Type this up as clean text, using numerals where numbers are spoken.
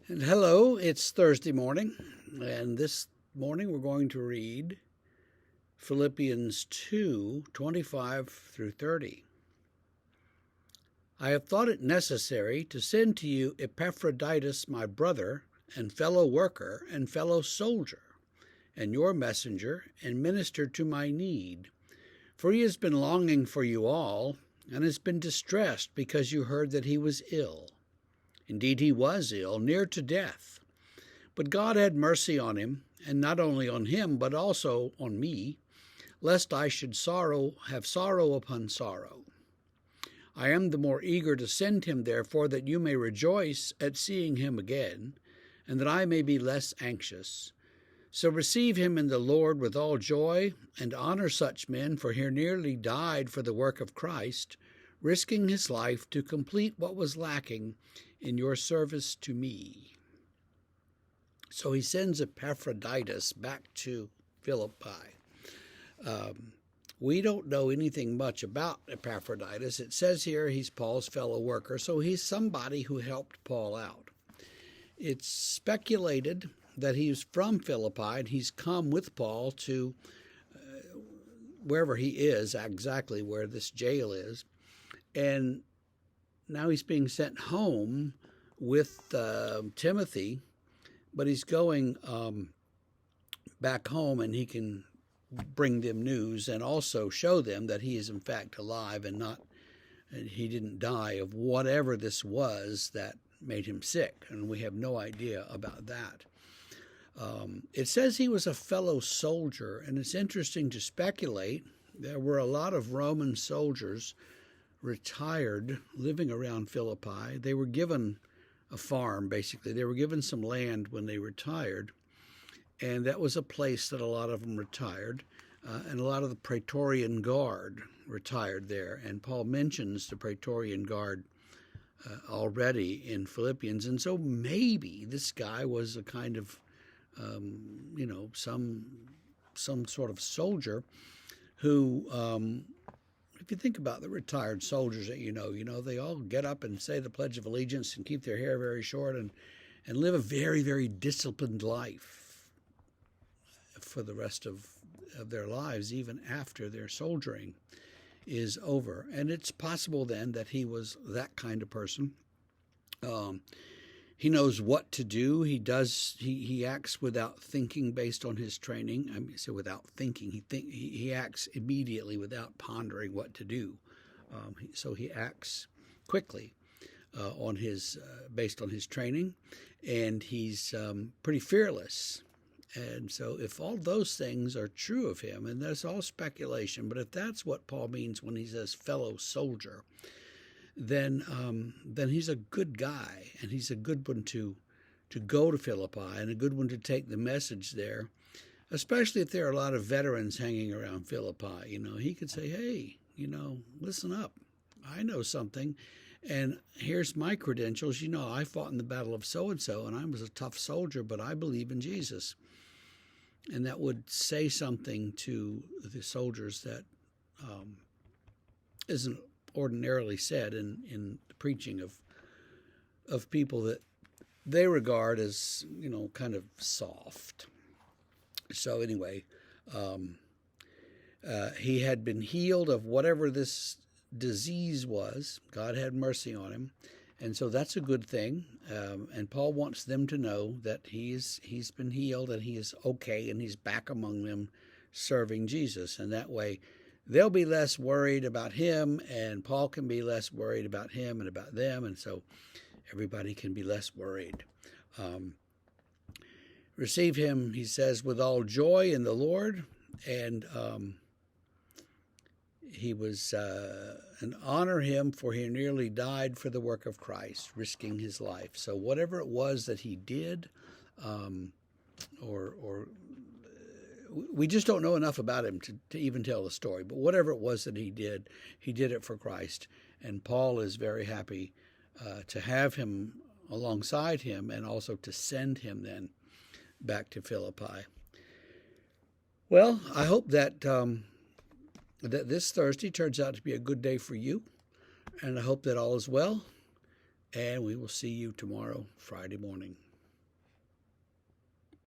And hello, it's Thursday morning, and this morning we're going to read Philippians 2:25 through 30. I have thought it necessary to send to you Epaphroditus, my brother, and fellow worker, and fellow soldier, and your messenger, and minister to my need. For he has been longing for you all, and has been distressed because you heard that he was ill. Indeed, he was ill, near to death. But God had mercy on him, and not only on him, but also on me, lest I should have sorrow upon sorrow. I am the more eager to send him, therefore, that you may rejoice at seeing him again, and that I may be less anxious. So receive him in the Lord with all joy, and honor such men, for he nearly died for the work of Christ, risking his life to complete what was lacking in your service to me. So he sends Epaphroditus back to Philippi. We don't know anything much about Epaphroditus. It says here he's Paul's fellow worker, so he's somebody who helped Paul out. It's speculated that he's from Philippi and he's come with Paul to wherever he is, exactly where this jail is, and now he's being sent home with Timothy, but he's going back home, and he can bring them news and also show them that he is in fact alive and he didn't die of whatever this was that made him sick, and we have no idea about that. It says he was a fellow soldier, and it's interesting to speculate. There were a lot of Roman soldiers retired living around Philippi. They were given a farm, basically. They were given some land when they retired, and that was a place that a lot of them retired, and a lot of the Praetorian Guard retired there. And Paul mentions the Praetorian Guard already in Philippians, and so maybe this guy was a kind of, some sort of soldier who, if you think about the retired soldiers that you know, they all get up and say the Pledge of Allegiance and keep their hair very short and live a very, very disciplined life for the rest of their lives, even after their soldiering is over. And it's possible then that he was that kind of person. He knows what to do. He acts without thinking based on his training. I mean, so without thinking, he acts immediately without pondering what to do. So he acts quickly based on his training, and he's pretty fearless. And so if all those things are true of him, and that's all speculation, but if that's what Paul means when he says fellow soldier, then he's a good guy, and he's a good one to go to Philippi, and a good one to take the message there, especially if there are a lot of veterans hanging around Philippi. He could say, hey, listen up. I know something, and here's my credentials. I fought in the battle of so-and-so, and I was a tough soldier, but I believe in Jesus. And that would say something to the soldiers that isn't ordinarily said in the preaching of people that they regard as kind of soft. So anyway, he had been healed of whatever this disease was. God had mercy on him, and so that's a good thing. And Paul wants them to know that he's been healed and he is okay, and he's back among them serving Jesus. And that way they'll be less worried about him, and Paul can be less worried about him and about them, and so everybody can be less worried. Receive him, he says, with all joy in the Lord, and and honor him, for he nearly died for the work of Christ, risking his life. So whatever it was that he did, or we just don't know enough about him to even tell the story. But whatever it was that he did it for Christ. And Paul is very happy to have him alongside him, and also to send him then back to Philippi. Well, I hope that that this Thursday turns out to be a good day for you, and I hope that all is well, and we will see you tomorrow, Friday morning.